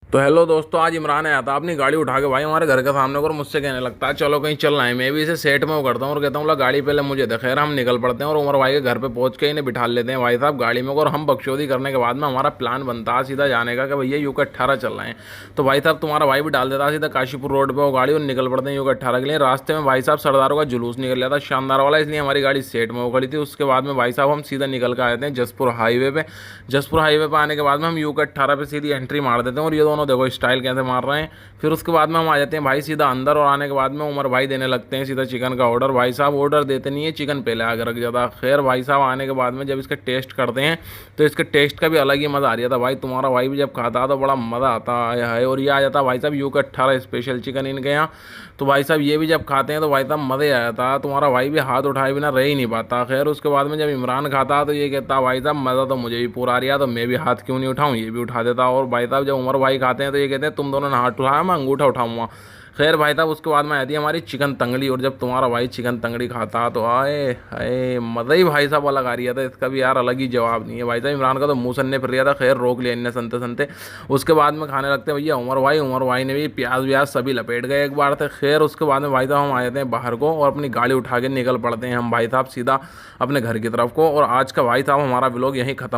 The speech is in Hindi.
तो हेलो दोस्तों, आज इमरान आया था अपनी गाड़ी उठा के भाई हमारे घर के सामने को, और मुझसे कहने लगता है चलो कहीं चलना है। मैं भी इसे सेट में वो करता हूँ और कहता हूँ ला गाड़ी पहले मुझे दे। खैर हम निकल पड़ते हैं और उमर भाई के घर पे पहुंच के इन्हें बिठा लेते हैं भाई साहब गाड़ी में। और हम बकचोदी करने के बाद में हमारा प्लान बनता है सीधा जाने का कि भैया यूका 18 चल रहे हैं। तो भाई साहब तुम्हारा भाई भी डाल देता है सीधा काशीपुर रोड पर वो गाड़ी, और निकल पड़ते हैं यूका 18 के लिए। रास्ते में भाई साहब सरदारों का जुलूस निकल जाता शानदार वाला, इसलिए हमारी गाड़ी सेट में वो खड़ी थी। उसके बाद में भाई साहब हम सीधा निकल के आ जाते हैं जसपुर हाईवे पे। जसपुर हाईवे पे आने के बाद में हम यूका 18 पे सीधी एंट्री मार देते हैं, और ये दोनों देखो स्टाइल कैसे मार रहे हैं। फिर उसके बाद में हम आ जाते हैं भाई सीधा अंदर, और आने के बाद में उमर भाई देने लगते हैं सीधा चिकन का ऑर्डर। भाई साहब ऑर्डर देते नहीं है, चिकन पहले आकर रख जाता। खैर भाई साहब आने के बाद में जब इसका टेस्ट करते हैं तो इसके टेस्ट का भी अलग ही मज़ा आ रहा था भाई। तुम्हारा भाई भी जब खाता तो बड़ा मज़ा आता है। और ये आ जाता भाई साहब यूका 18 स्पेशल चिकन इनके यहाँ। तो भाई साहब ये भी जब खाते हैं तो भाई साहब मज़े आ जाता। तुम्हारा भाई भी हाथ उठाए बिना रह ही नहीं पाता। खैर उसके बाद में जब इमरान खाता तो ये कहता भाई साहब मज़ा तो मुझे भी पूरा आ रहा, तो मैं भी हाथ क्यों नहीं उठाऊँ, ये भी उठा देता। और भाई साहब जब उमर भाई खाते हैं तो ये कहते हैं तुम दोनों ने हाथ उठाया, मैं अंगूठा उठाऊंगा। खैर भाई साहब उसके बाद में आती है हमारी चिकन तंगड़ी, और जब तुम्हारा भाई चिकन तंगड़ी खाता तो आए हाय मज़ा ही भाई साहब अलग आ रहा था। इसका भी यार अलग ही जवाब नहीं है। भाई साहब इमरान का तो मुंह सन्ने फिर रहा था। खैर रोक लिया इनने संते संते। उसके बाद में खाने लगते हैं भैया उमर भाई ने भी प्याज व्याज सभी लपेट गए एक बार थे। खैर उसके बाद में भाई साहब हम आ जाते हैं बाहर को, और अपनी गाड़ी उठा के निकल पड़ते हैं हम भाई साहब सीधा अपने घर की तरफ को। और आज का भाई साहब हमारा व्लॉग यहीं खत्म।